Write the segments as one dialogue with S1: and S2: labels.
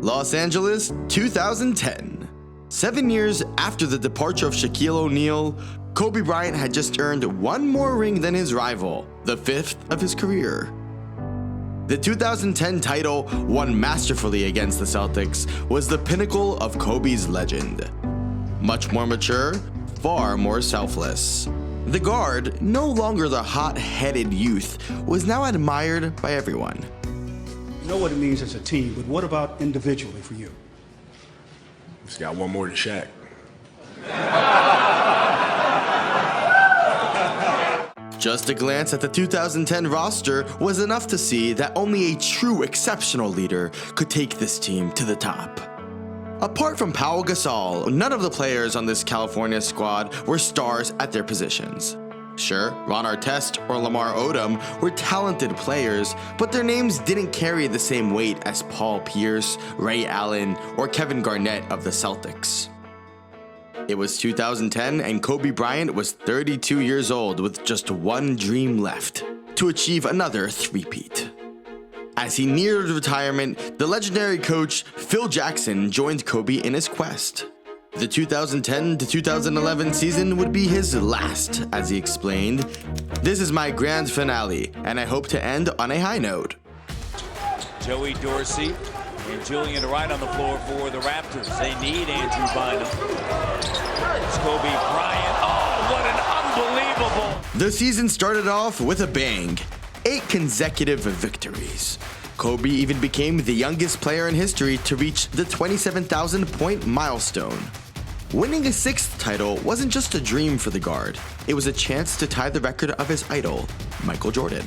S1: Los Angeles, 2010. 7 years after the departure of Shaquille O'Neal, Kobe Bryant had just earned one more ring than his rival, the 5th of his career. The 2010 title, won masterfully against the Celtics, was the pinnacle of Kobe's legend. Much more mature, far more selfless. The guard, no longer the hot-headed youth, was now admired by everyone.
S2: You know what it means as a team, but what about individually for you?
S3: Just got one more than Shaq.
S1: Just a glance at the 2010 roster was enough to see that only a true exceptional leader could take this team to the top. Apart from Paoli Gasol, none of the players on this California squad were stars at their positions. Sure, Ron Artest or Lamar Odom were talented players, but their names didn't carry the same weight as Paul Pierce, Ray Allen, or Kevin Garnett of the Celtics. It was 2010 and Kobe Bryant was 32 years old with just one dream left: to achieve another three-peat. As he neared retirement, the legendary coach Phil Jackson joined Kobe in his quest. The 2010 to 2011 season would be his last, as he explained. "This is my grand finale, and I hope to end on a high note."
S4: Joey Dorsey and Julian Wright on the floor for the Raptors. They need Andrew Bynum. It's Kobe Bryant. Oh, what an unbelievable!
S1: The season started off with a bang. 8 consecutive victories. Kobe even became the youngest player in history to reach the 27,000-point milestone. Winning a 6th title wasn't just a dream for the guard. It was a chance to tie the record of his idol, Michael Jordan.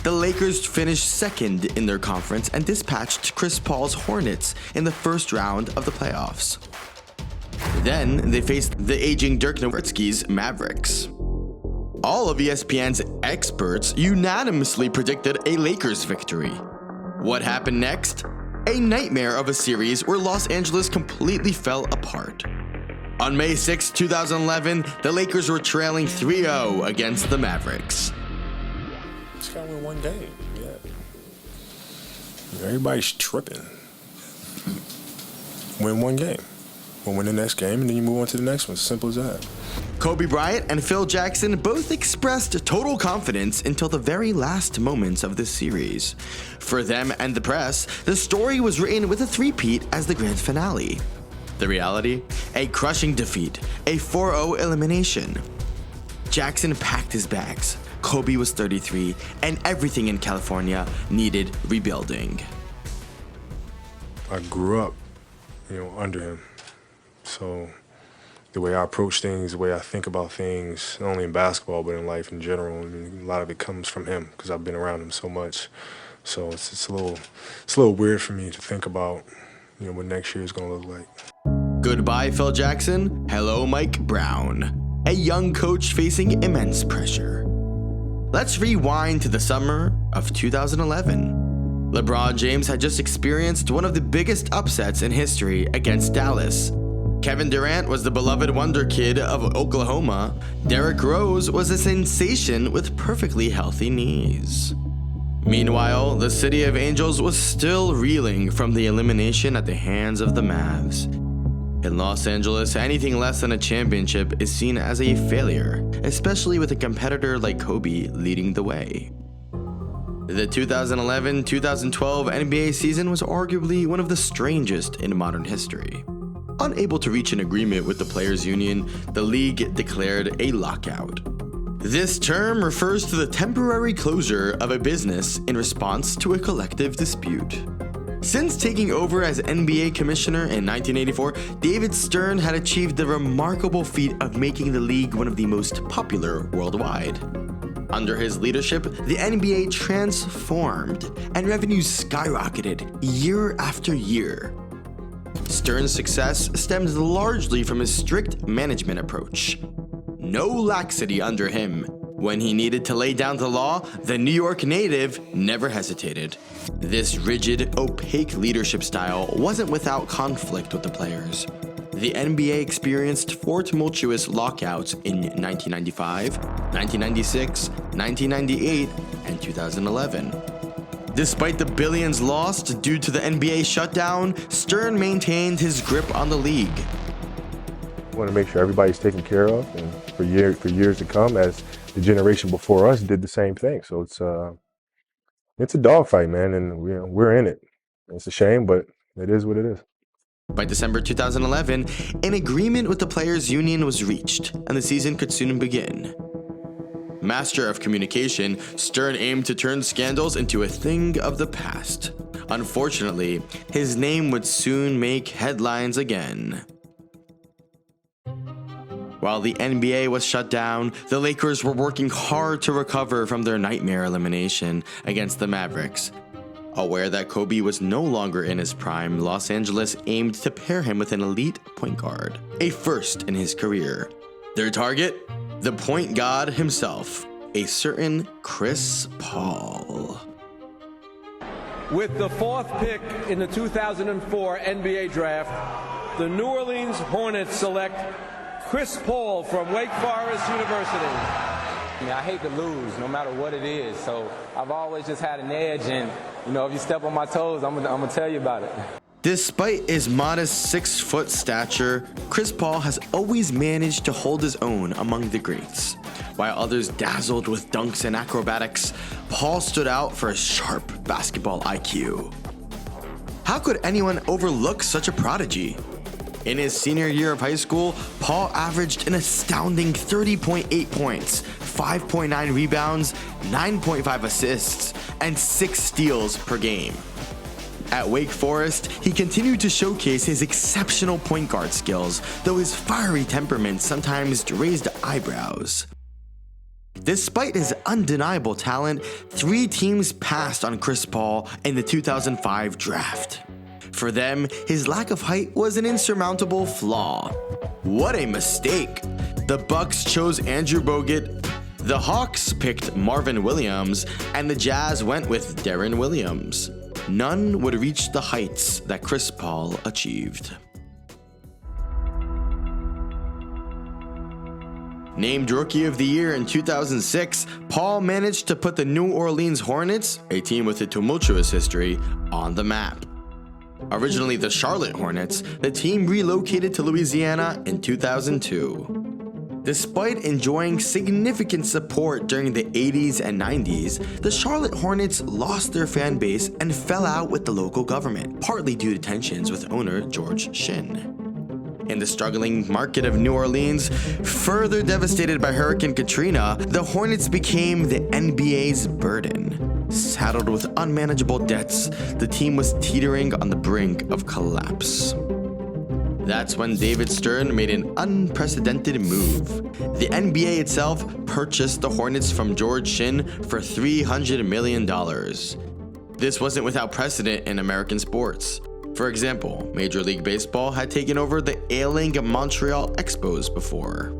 S1: The Lakers finished 2nd in their conference and dispatched Chris Paul's Hornets in the first round of the playoffs. Then they faced the aging Dirk Nowitzki's Mavericks. All of ESPN's experts unanimously predicted a Lakers victory. What happened next? A nightmare of a series where Los Angeles completely fell apart. On May 6, 2011, the Lakers were trailing 3-0 against the Mavericks.
S3: Just gotta win one game, yeah. Everybody's tripping. Win one game. We'll win the next game, and then you move on to the next one. Simple as that.
S1: Kobe Bryant and Phil Jackson both expressed total confidence until the very last moments of this series. For them and the press, the story was written with a three-peat as the grand finale. The reality? A crushing defeat, a 4-0 elimination. Jackson packed his bags, Kobe was 33, and everything in California needed rebuilding.
S3: I grew up, under him. So the way I approach things, the way I think about things, not only in basketball but in life in general, a lot of it comes from him because I've been around him so much. So it's a little weird for me to think about, what next year is going to look like.
S1: Goodbye, Phil Jackson. Hello, Mike Brown. A young coach facing immense pressure. Let's rewind to the summer of 2011. LeBron James had just experienced one of the biggest upsets in history against Dallas. Kevin Durant was the beloved wonder kid of Oklahoma. Derrick Rose was a sensation with perfectly healthy knees. Meanwhile, the City of Angels was still reeling from the elimination at the hands of the Mavs. In Los Angeles, anything less than a championship is seen as a failure, especially with a competitor like Kobe leading the way. The 2011-2012 NBA season was arguably one of the strangest in modern history. Unable to reach an agreement with the players' union, the league declared a lockout. This term refers to the temporary closure of a business in response to a collective dispute. Since taking over as NBA commissioner in 1984, David Stern had achieved the remarkable feat of making the league one of the most popular worldwide. Under his leadership, the NBA transformed and revenues skyrocketed year after year. Stern's success stemmed largely from his strict management approach. No laxity under him. When he needed to lay down the law, the New York native never hesitated. This rigid, opaque leadership style wasn't without conflict with the players. The NBA experienced 4 tumultuous lockouts in 1995, 1996, 1998, and 2011. Despite the billions lost due to the NBA shutdown, Stern maintained his grip on the league.
S3: I want to make sure everybody's taken care of, and for years to come, as the generation before us did the same thing. So it's a dogfight, man, and we're in it. It's a shame, but it is what it is.
S1: By December 2011, an agreement with the players' union was reached, and the season could soon begin. Master of communication, Stern aimed to turn scandals into a thing of the past. Unfortunately, his name would soon make headlines again. While the NBA was shut down, the Lakers were working hard to recover from their nightmare elimination against the Mavericks. Aware that Kobe was no longer in his prime, Los Angeles aimed to pair him with an elite point guard, a first in his career. Their target? The point god himself, a certain Chris Paul.
S5: With the 4th pick in the 2004 NBA draft, the New Orleans Hornets select Chris Paul from Wake Forest University.
S6: I hate to lose, no matter what it is, so I've always just had an edge, and if you step on my toes, I'm gonna tell you about it.
S1: Despite his modest 6-foot stature, Chris Paul has always managed to hold his own among the greats. While others dazzled with dunks and acrobatics, Paul stood out for his sharp basketball IQ. How could anyone overlook such a prodigy? In his senior year of high school, Paul averaged an astounding 30.8 points, 5.9 rebounds, 9.5 assists, and 6 steals per game. At Wake Forest, he continued to showcase his exceptional point guard skills, though his fiery temperament sometimes raised eyebrows. Despite his undeniable talent, 3 teams passed on Chris Paul in the 2005 draft. For them, his lack of height was an insurmountable flaw. What a mistake! The Bucks chose Andrew Bogut, the Hawks picked Marvin Williams, and the Jazz went with Deron Williams. None would reach the heights that Chris Paul achieved. Named Rookie of the Year in 2006, Paul managed to put the New Orleans Hornets, a team with a tumultuous history, on the map. Originally the Charlotte Hornets, the team relocated to Louisiana in 2002. Despite enjoying significant support during the 80s and 90s, the Charlotte Hornets lost their fan base and fell out with the local government, partly due to tensions with owner George Shinn. In the struggling market of New Orleans, further devastated by Hurricane Katrina, the Hornets became the NBA's burden. Saddled with unmanageable debts, the team was teetering on the brink of collapse. That's when David Stern made an unprecedented move. The NBA itself purchased the Hornets from George Shinn for $300 million. This wasn't without precedent in American sports. For example, Major League Baseball had taken over the ailing Montreal Expos before.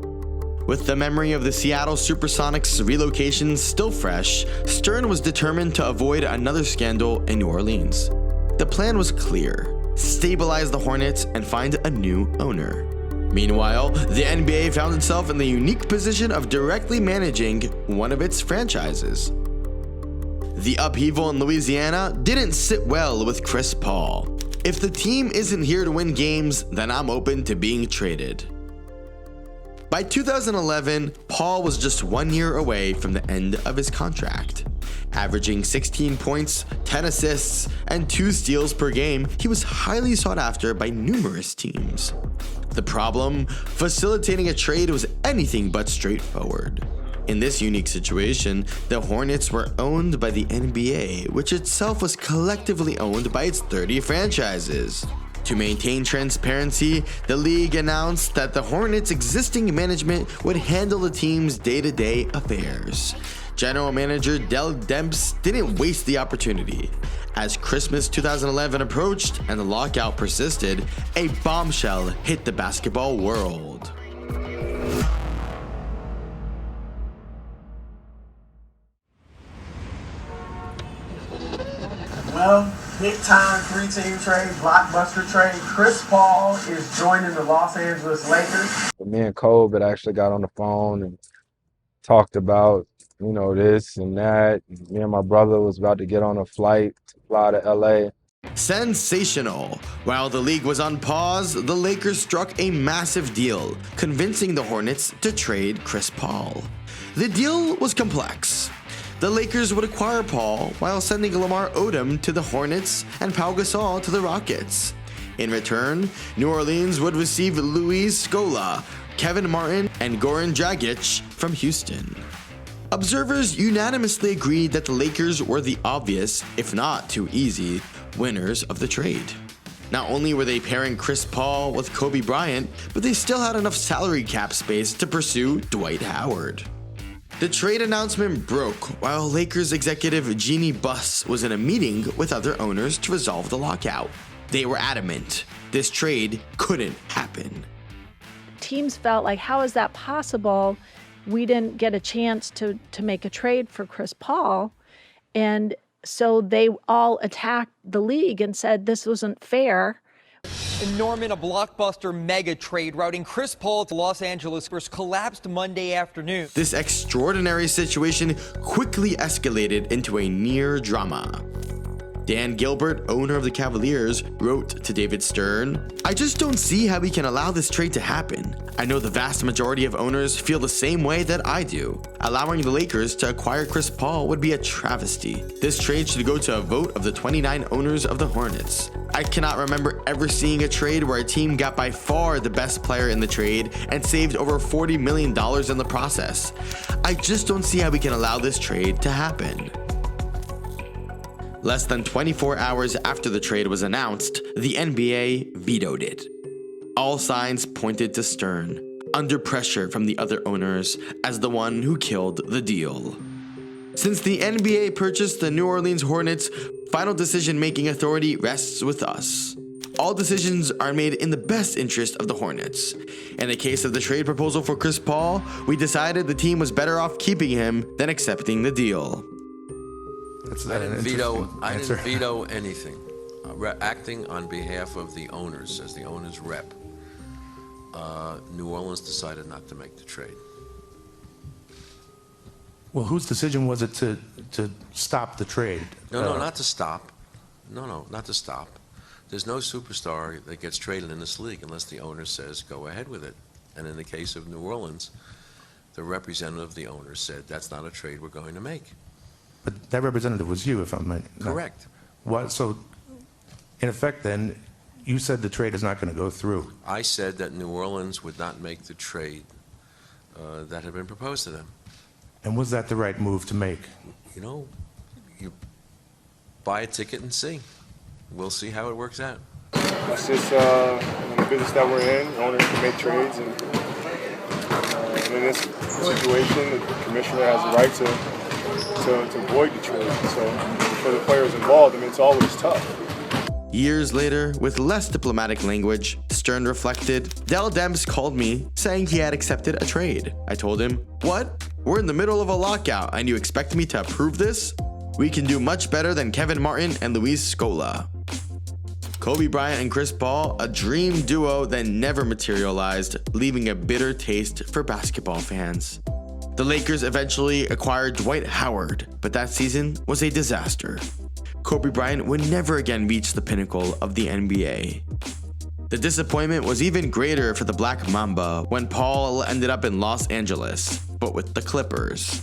S1: With the memory of the Seattle Supersonics relocation still fresh, Stern was determined to avoid another scandal in New Orleans. The plan was clear: stabilize the Hornets and find a new owner. Meanwhile, the NBA found itself in the unique position of directly managing one of its franchises. The upheaval in Louisiana didn't sit well with Chris Paul. If the team isn't here to win games, then I'm open to being traded. By 2011, Paul was just 1 year away from the end of his contract. Averaging 16 points, 10 assists, and 2 steals per game, he was highly sought after by numerous teams. The problem? Facilitating a trade was anything but straightforward. In this unique situation, the Hornets were owned by the NBA, which itself was collectively owned by its 30 franchises. To maintain transparency, the league announced that the Hornets' existing management would handle the team's day-to-day affairs. General manager Dell Demps didn't waste the opportunity. As Christmas 2011 approached and the lockout persisted, a bombshell hit the basketball world.
S7: Well, big time 3-team trade, blockbuster trade. Chris Paul is joining the Los Angeles Lakers.
S8: Me and Kobe had actually got on the phone and talked about you know, this and that. Me and my brother was about to get on a flight to fly to LA.
S1: Sensational. While the league was on pause, the Lakers struck a massive deal, convincing the Hornets to trade Chris Paul. The deal was complex. The Lakers would acquire Paul while sending Lamar Odom to the Hornets and Pau Gasol to the Rockets. In return, New Orleans would receive Luis Scola, Kevin Martin, and Goran Dragic from Houston. Observers unanimously agreed that the Lakers were the obvious, if not too easy, winners of the trade. Not only were they pairing Chris Paul with Kobe Bryant, but they still had enough salary cap space to pursue Dwight Howard. The trade announcement broke while Lakers executive Jeannie Buss was in a meeting with other owners to resolve the lockout. They were adamant this trade couldn't happen.
S9: Teams felt like, how is that possible? We didn't get a chance to make a trade for Chris Paul. And so they all attacked the league and said this wasn't fair.
S10: In Norman, a blockbuster mega trade routing Chris Paul to Los Angeles Spurs collapsed Monday afternoon.
S1: This extraordinary situation quickly escalated into a near drama. Dan Gilbert, owner of the Cavaliers, wrote to David Stern, "I just don't see how we can allow this trade to happen. I know the vast majority of owners feel the same way that I do. Allowing the Lakers to acquire Chris Paul would be a travesty. This trade should go to a vote of the 29 owners of the Hornets. I cannot remember ever seeing a trade where a team got by far the best player in the trade and saved over $40 million in the process. I just don't see how we can allow this trade to happen." Less than 24 hours after the trade was announced, the NBA vetoed it. All signs pointed to Stern, under pressure from the other owners, as the one who killed the deal. Since the NBA purchased the New Orleans Hornets, final decision-making authority rests with us. All decisions are made in the best interest of the Hornets. In the case of the trade proposal for Chris Paul, we decided the team was better off keeping him than accepting the deal.
S11: I didn't veto anything. Acting on behalf of the owners, as the owners' rep, New Orleans decided not to make the trade.
S12: Well, whose decision was it to stop the trade?
S11: No, not to stop. No, not to stop. There's no superstar that gets traded in this league unless the owner says go ahead with it. And in the case of New Orleans, the representative of the owner said that's not a trade we're going to make.
S12: But that representative was you, if I'm not.
S11: Correct.
S12: What? So, in effect, then, you said the trade is not going to go through.
S11: I said that New Orleans would not make the trade that had been proposed to them.
S12: And was that the right move to make?
S11: You know, you buy a ticket and see. We'll see how it works out.
S3: That's just the business that we're in. Owners can make trades, and in this situation, the commissioner has the right to void the trade. So for the players involved, I mean, it's always tough.
S1: Years later, with less diplomatic language, Stern reflected, Dell Demps called me saying he had accepted a trade. I told him, "What? We're in the middle of a lockout and you expect me to approve this? We can do much better than Kevin Martin and Luis Scola." Kobe Bryant and Chris Paul, a dream duo that never materialized, leaving a bitter taste for basketball fans. The Lakers eventually acquired Dwight Howard, but that season was a disaster. Kobe Bryant would never again reach the pinnacle of the NBA. The disappointment was even greater for the Black Mamba when Paul ended up in Los Angeles, but with the Clippers.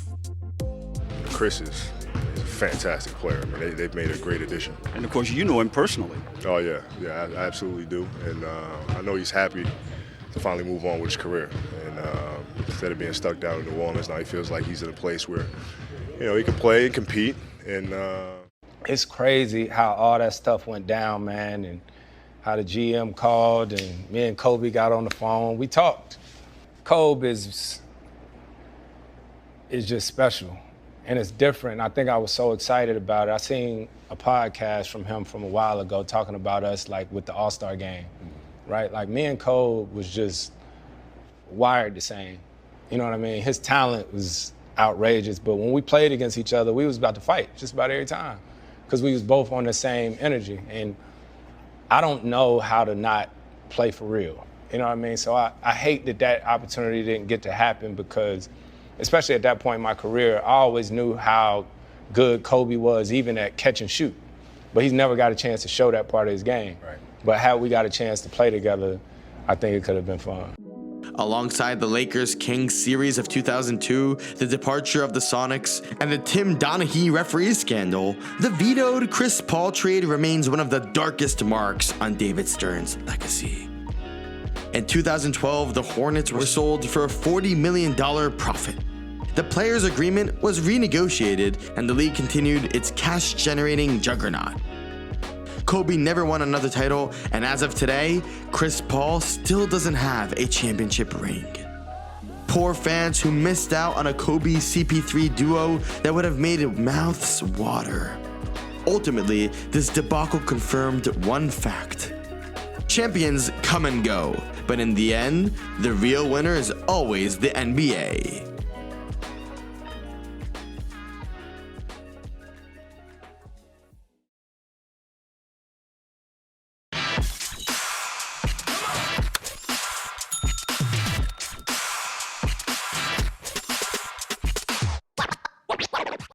S3: Chris is a fantastic player. I mean, they've made a great addition.
S2: And of course, you know him personally.
S3: Oh yeah, I absolutely do. And I know he's happy to finally move on with his career. And instead of being stuck down in New Orleans, now he feels like he's in a place where, you know, he can play and compete. And
S8: It's crazy how all that stuff went down, man, and how the GM called and me and Kobe got on the phone. We talked. Kobe is just special, and it's different. I think I was so excited about it. I seen a podcast from him from a while ago talking about us, like, with the All-Star game, right? Like, me and Kobe was just wired the same. You know what I mean? His talent was outrageous, but when we played against each other, we was about to fight just about every time because we was both on the same energy. And I don't know how to not play for real. You know what I mean? So I hate that opportunity didn't get to happen because especially at that point in my career, I always knew how good Kobe was, even at catch and shoot. But he's never got a chance to show that part of his game.
S12: Right.
S8: But had we got a chance to play together, I think it could have been fun.
S1: Alongside the Lakers-Kings series of 2002, the departure of the Sonics, and the Tim Donaghy referee scandal, the vetoed Chris Paul trade remains one of the darkest marks on David Stern's legacy. In 2012, the Hornets were sold for a $40 million profit. The players' agreement was renegotiated, and the league continued its cash-generating juggernaut. Kobe never won another title, and as of today, Chris Paul still doesn't have a championship ring. Poor fans who missed out on a Kobe CP3 duo that would have made mouths water. Ultimately, this debacle confirmed one fact. Champions come and go, but in the end, the real winner is always the NBA.